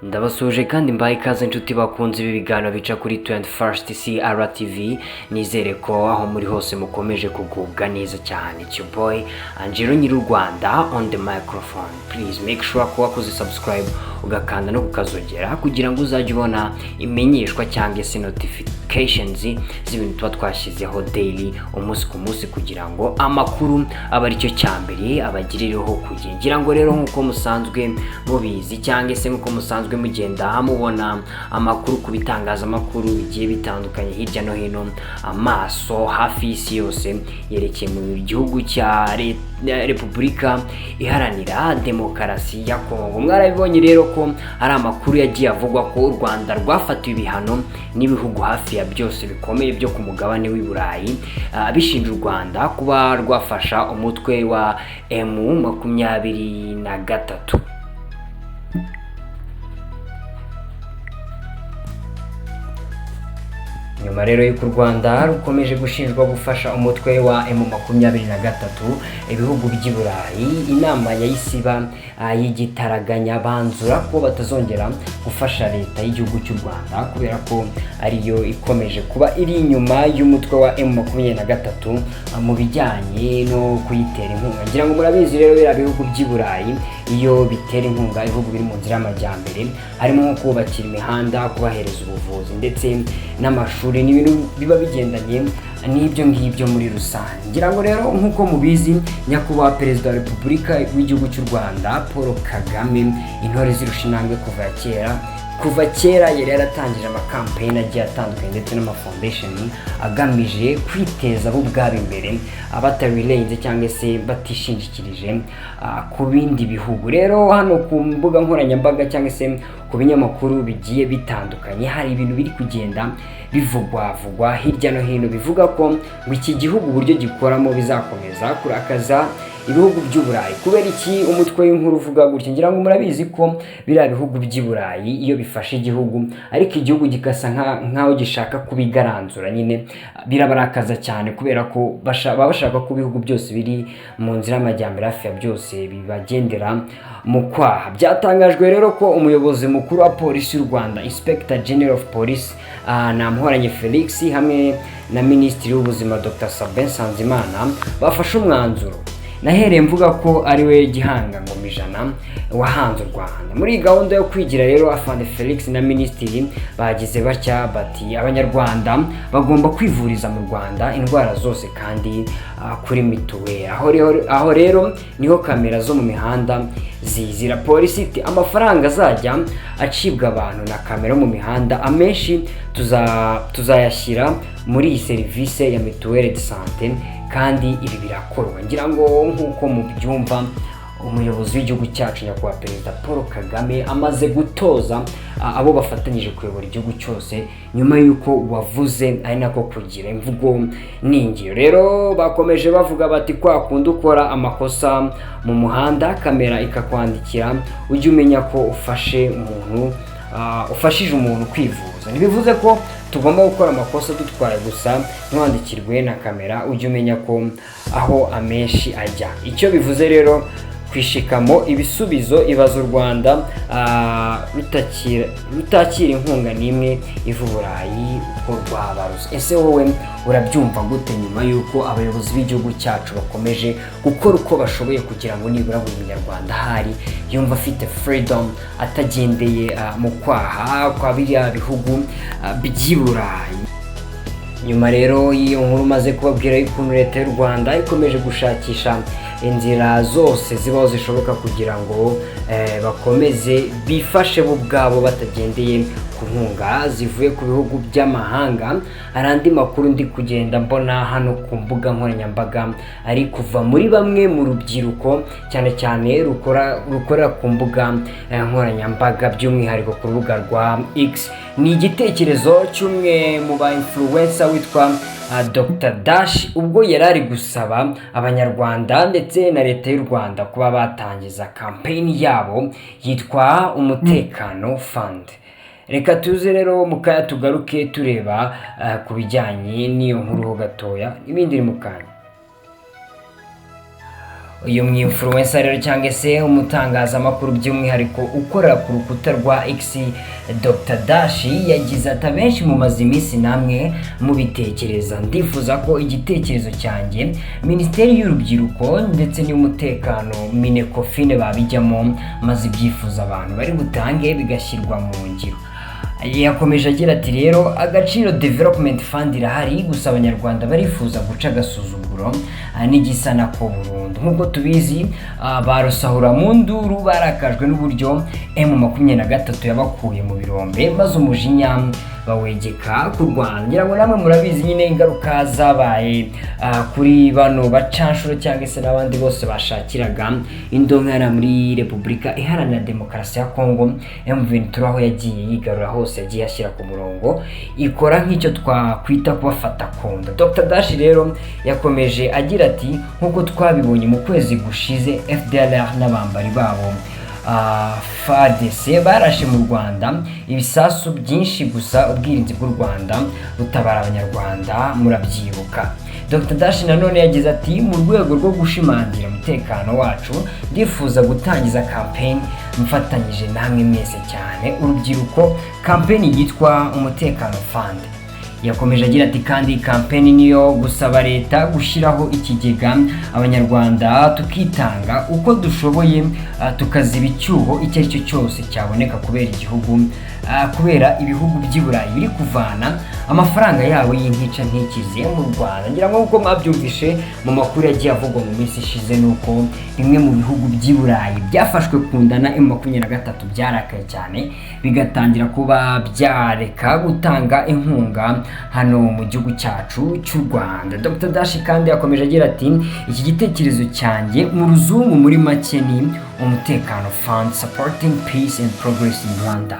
Ndabasuje kandi mbaye ikaze inshuti bakunze ibi biganiro bica kuri 21st CRTV. Nizere ko aho muri hose mukomeje kugubwa neza cyane. It's your boy Angelo Rwanda on the microphone. Please make sure ko wakoze subscribe ugakanda no kukazogera kugira ngo uzajye ubona imenyeshwa cyangwa se notifications z'ibintu tuba twashyizeho daily umunsi ku munsi, kugira ngo amakuru aba ari cyo cyambere abagirireho kugira ngo rero nkuko musanzwe mubizi cyangwa se nkuko musanzwe mugenda mubona amakuru ku bitangazamakuru bigiye bitandukanye hirya no hino, amaso hafi y'isi yose yerekeye mu gihugu cya Repubulika Iharanira Demokarasi ya Kongo. Mwarabibonye rero ko hari amakuru yagiye avugwa ko u Rwanda rwafatiwe ibihano n'ibihugu hafi ya byose bikomeye byo ku mugabane w'i Burayi, bishinja u Rwanda kuba rwafasha umutwe wa M23. Nyuma rero y'uko u Rwanda rukomeje gushinjwa gufasha umutwe wa M23, ibihugu by'i Burayi inama yayisiba yigitaraganya banzura ko batazongera gufasha leta y'igihugu cy'u Rwanda kubera ko ariyo ikomeje kuba iri inyuma y'umutwe wa M23 mu bijyanye no kuyitera inkunga. Ngira ngo murabizi rero biriya bihugu by'i Burayi iyo bitera inkunga ibihugu biri mu nzira y'amajyambere, harimo nko kubakira imihanda, kubahereza ubuvuzi ndetse n'amashuri, ni ibintu biba bigendanye n'ibyo ngibyo muri rusange. Ngira ngo rero nkuko mubizi, nyakubahwa perezida wa Repubulika w'igihugu cy'u Rwanda Paul Kagame, intore zirusha intambwe kuva kera yari yaratangije amakampeyini agiye atandukanye ndetse n'amafoundation agamije kwiteza bo ubwabo imbere, batarirenze cyangwa se batishingikirije ku bindi bihugu. Rero hano ku mbuga nkoranyambaga cyangwa se ku binyamakuru bigiye bitandukanye hari ibintu biri kugenda bivugwa hirya no hino bivuga ko ngo iki gihugu uburyo gikoramo bizakomeza kurakaza ibihugu by'u Burayi. Kubera iki umutwe w'inkuru uvuga gutya? Ngira ngo murabizi ko biriya bihugu by'i Burayi iyo bifashe igihugu ariko igihugu gikasa nkaho gishaka kubigaranzura, nyine birabarakaza cyane kubera ko baba bashaka ko ibihugu byose biri mu nzira y'amajyambere hafi ya byose bibagendera mu kwaha. Byatangajwe rero ko umuyobozi mukuru wa polisi y'u Rwanda, Inspector General of Police Namhoranye Felix, hamwe na Minisitiri w'Ubuzima Dr Sabin Nsanzimana bafashe umwanzuro. Nahereye mvuga ko ari we gihanga ngoma ijana wahanze u Rwanda. Muri iyi gahunda yo kwigira rero, Afande Felix na Minisitiri bagize batya bati abanyarwanda bagomba kwivuriza mu Rwanda indwara zose kandi kuri mituweli. Aho rero niho kamera zo mu mihanda zizira. Polisi iti amafaranga azajya acibwa abantu na kamera mu mihanda amenshi tuzayashyira muri iyi serivisi ya mituweli de sante, kandi ibi birakorwa. Ngira ngo nkuko mubyumva, umuyobozi w'igihugu cyacu nyakubahwa perezida Paul Kagame amaze gutoza abo bafatanyije kuyobora igihugu cyose, nyuma y'uko wavuze ari nako kugira imvugo n'ingiro. Rero bakomeje bavuga bati kwa kundi ukora amakosa mu muhanda kamera ikakwandikira ujye umenya ko ufashije umuntu kwivuza. Ntibivuze ko tugomba gukora amakosa dutwaye gusa ntiwandikirwe na kamera, ujye umenya ko aho amenshi ajya. Icyo bivuze rero kwishikamo ibisubizo ibaza u Rwanda rutakira inkunga n'imwe iva u Burayi uko rwabaruze. Ese wowe urabyumva gute nyuma y'uko abayobozi b'igihugu cyacu bakomeje gukora uko bashoboye kugira ngo nibura buri munyarwanda ahari yumva afite freedom, atagendeye mu kwaha kwa biriya bihugu by'i Burayi? Nyuma rero y'iyo nkuru maze kubabwira y'ukuntu leta y'u Rwanda ikomeje gushakisha inzira zose zibaho zishoboka kugira ngo bakomeze bifashe bo ubwabo batagendeye ku nkunga zivuye ku bihugu by'amahanga, hari andi makuru ndi kugenda mbona hano ku mbuga nkoranyambaga ari kuva muri bamwe mu rubyiruko cyane cyane rukorera ku mbuga nkoranyambaga, by'umwihariko ku rubuga rwa X. Ni igitekerezo cy'umwe mu ba influencer witwa Dr Dash, ubwo yari ari gusaba abanyarwanda ndetse na leta y'u Rwanda kuba batangiza campaign yabo yitwa umutekano fund. Reka tuze rero mukaya tugaruke tureba ku bijyanye n'iyo nkuru ho gatoya, ibindi iri mu kanya. uyu mwinfluencer rero cyangwa se umutangazamakuru by'umwihariko ukorera ku rukuta rwa X Dr Dash yagize ati abenshi mu mazi iminsi namwe mubitekereza, ndifuza ko igitekerezo cyanjye Minisiteri y'Urubyiruko ndetse n'Umutekano Minecofine babijyamo maze ibyifuza abantu bari butange bigashyirwa mu ngiro. Yakomeje agira ati rero agaciro development fund irahari, gusa abanyarwanda barifuza guca agasuzuguro n'igisa nako burundu. Nk'uko tubizi barusahura mu nduru barakajwe n'uburyo M23 yabakuye mu birombe maze umujinya bawegeka ku Rwanda. Ngira ngo namwe murabizi nyine ingaruka zabaye kuri bano bacanshuro cyangwa se n'abandi bose bashakiraga indongana muri Repubulika Iharanira Demokarasi ya Kongo. M23 aho yagiye yigarura hose yagiye ashyira ku murongo, ikora nk'icyo twakwita kubafata kunda. Dr Dash rero yakomeje agira ati nk'uko twabibonye mu kwezi gushize FDLR n'abambari babo FARDC barashe mu Rwanda ibisasu byinshi, gusa ubwirinzi bw'u Rwanda butabara abanyarwanda murabyibuka. Dr Dash nanone yagize ati mu rwego rwo gushimangira umutekano wacu ndifuza gutangiza campaign mfatanyije namwe mwese cyane urubyiruko, campaign yitwa Umutekano Fund. Yakomeje agira ati kandi campaign niyo gusaba leta gushyiraho ikigega abanyarwanda tukitanga uko dushoboye tukaziba icyuho icyo ari cyo cyose cyaboneka kubera ibihugu by'i Burayi biri kuvana amafaranga yabo y'intica ntikize mu Rwanda. Ngira ngo uko mwabyumvishe mu makuru yagiye avugwa mu minsi ishize nuko bimwe mu bihugu by'i Burayi byafashwe kundana M23 byarakaye cyane bigatangira kuba byareka gutanga inkunga hano mu gihugu cyacu cy'u Rwanda. Dr Dash kandi yakomeje agira ati iki gitekerezo cyanjye mu ruzungu muri make ni Umutekano Fund supporting peace and progress in Rwanda.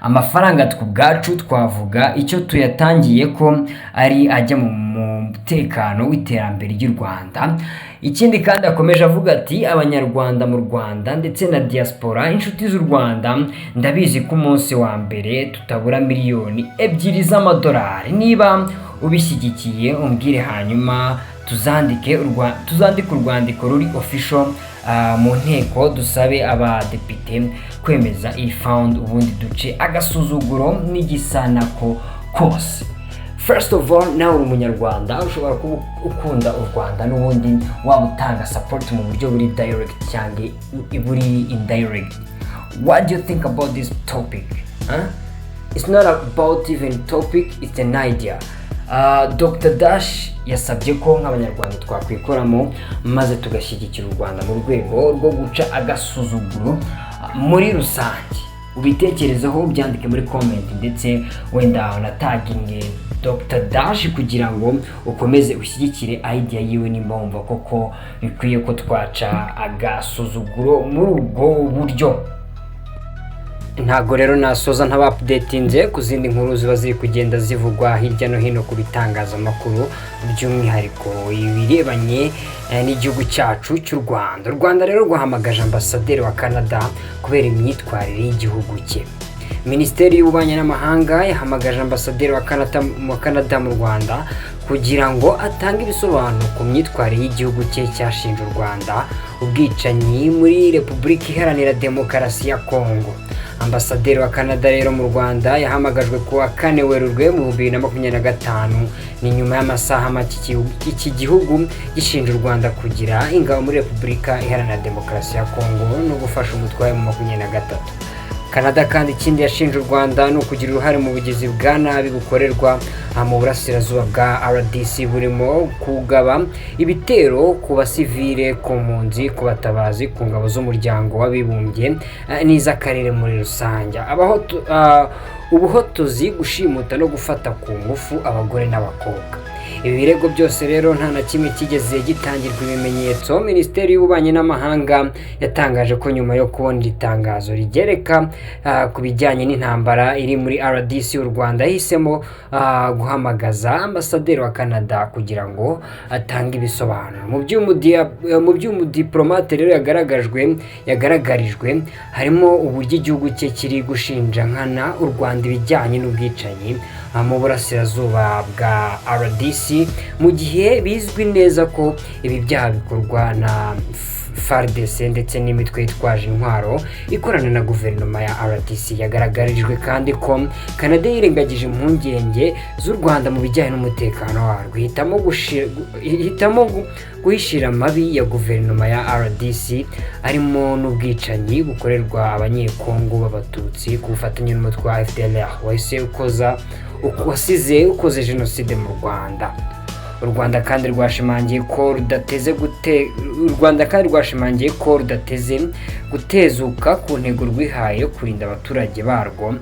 Amafaranga twubwacu twavuga icyo tuyatangiye ko ari ajya mu mutekano w'iterambere ry'u Rwanda. Ikindi kandi akomeje avuga ati abanyarwanda mu Rwanda ndetse na diaspora inshuti z'u Rwanda ndabizi ko umunsi wa mbere tutabura miliyoni 2 z'amadolari. Niba ubishyigikiye umbwire hanyuma tuzandike urwandiko ruri official mu nteko dusabe abadepite kwemeza iyi fund ubundi duce agasuzuguro n'igisanako kose. First of all, nawe uri umunyarwanda ushobora kuba ukunda u Rwanda n'ubundi waba utanga support mu buryo buri direct cyangwa buri indirect. What do you think about this topic? It's not about even topic, it's an idea. Dr Dash yasabye ko nk'abanyarwanda twakwikoramo maze tugashyigikira u Rwanda mu rwego rwo guca agasuzuguro muri rusange. Ubitekerezaho byandike muri comment ndetse wenda unataginge Dr Dash kugira ngo ukomeze ushyigikire idea yiwe nimba wumva koko bikwiye ko twaca agasuzuguro muri ubwo buryo. Ntago rero nasoza ntaba updatinze ku zindi nkuru ziba ziri kugenda zivugwa hirya no hino ku bitangazamakuru by'umwihariko ibirebanye n'igihugu cyacu cy'u Rwanda. U Rwanda rero rwahamagaje ambasaderi wa Canada kubera imyitwarire y'igihugu cye. Minisiteri y'Ububanyi n'Amahanga yahamagaje ambasaderi wa Canada mu Rwanda kugira ngo atange ibisobanuro ku myitwarire y'igihugu cye cyashinje u Rwanda ubwicanyi muri Repubulika Iharanira Demokarasi ya Kongo. Ambasaderi wa Canada rero mu Rwanda yahamagajwe kuwa 4 Werurwe mu 2025 ni nyuma y'amasaha make iki gihugu gishinja u Rwanda kugira ingabo muri Repubulika Iharanira Demokarasi ya Kongo no gufasha umutwe mu 23. Canada kandi ikindi yashinja u Rwanda no kugira uruhare mu bugizi bwa nabi bukorerwa mu burasirazuba bwa RDC burimo kugaba ibitero ku basivile, ku mpunzi, ku batabazi, ku ngabo z'umuryango w'abibumbye n'iz'akarere muri rusange, ubuhotozi, gushimuta no gufata ku ngufu abagore n'abakobwa. Ibi birego byose rero nta na kimwe kigeze gitangirwa ibimenyetso. Minisiteri y'Ububanyi n'Amahanga yatangaje ko nyuma yo kubona itangazo rigereka ku bijyanye n'intambara iri muri RDC u Rwanda yahisemo guhamagaza ambasaderi wa Canada kugira ngo atange ibisobanuro. Mu by'umudiplomate rero yagaragarijwe harimo uburyo igihugu cye kiri gushinja nkana u Rwanda Rwanda ibijyanye n'ubwicanyi mu burasirazuba bwa RDC, mu gihe bizwi neza ko ibi byaha bikorwa na FARDC ndetse n'imitwe yitwaje intwaro ikorana na guverinoma ya RDC. Yagaragarijwe kandi ko Canada yirengagije impungenge z'u Rwanda mu bijyanye n'umutekano warwo, hitamo guhishira amabi ya guverinoma ya RDC arimo n'ubwicanyi bukorerwa abanyekongo b'abatutsi ku bufatanye n'umutwe wa FDLR wasize ukoze jenoside mu Rwanda. U Rwanda kandi rwashimangiye ko rudateze gutezuka ku ntego rwihaye yo kurinda abaturage barwo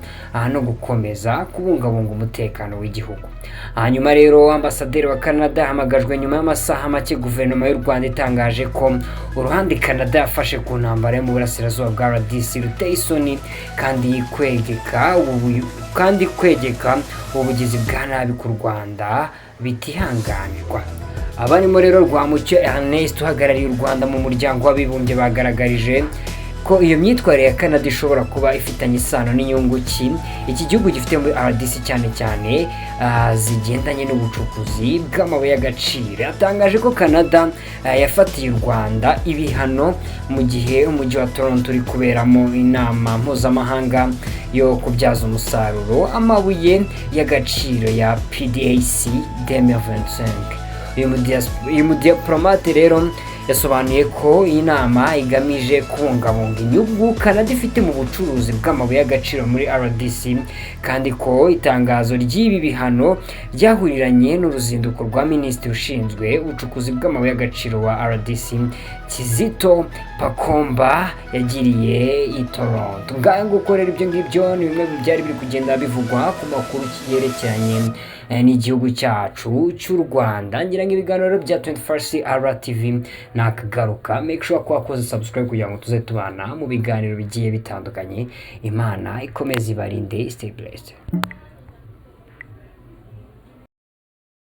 no gukomeza kubungabunga umutekano w'igihugu. Hanyuma rero ambasaderi wa Canada ahamagajwe nyuma y'amasaha make guverinoma y'u Rwanda itangaje ko uruhande Canada yafashe ku ntambara yo mu burasirazuba bwa RDC ruteye isoni kandi kwegeka ubugizi bwa nabi ku Rwanda bitihanganirwa. Abarimo rero Rwamucyo Ernest uhagarariye u Rwanda mu muryango w'abibumbye bagaragarije ko iyo myitwarire ya Canada ishobora kuba ifitanye isano n'inyungu iki gihugu gifite muri RDC cyane zigendanye n'ubucukuzi bw'amabuye y'agaciro. Yatangaje ko Canada yafatiye u Rwanda ibihano mu gihe umujyi wa Toronto uri kuberamo inama mpuzamahanga yo kubyaza umusaruro amabuye y'agaciro ya PDAC 2025. Uyu mudiplomate rero yasobanuye ko iyi nama igamije kubungabunga inyungu Canada ifite mu bucuruzi bw'amabuye y'agaciro muri RDC, kandi ko itangazo ry'ibi bihano ryahuriranye n'uruzinduko rwa minisitiri ushinzwe ubucukuzi bw'amabuye y'agaciro wa RDC Kizito Pakomba yagiriye i Toronto. Ngaho gukorera ibyo ngibyo ni bimwe byari biri kugenda bivugwa ku makuru yerekeranye n'igihugu cyacu cy'u Rwanda. Ngira ngo ibiganiro bya 24CR TV nakagaruka. Make sure ko wakoze subscribe kugira ngo tuze tubana mu biganiro bigiye bitandukanye. Imana ikomeze ibarinde. Stay blessed.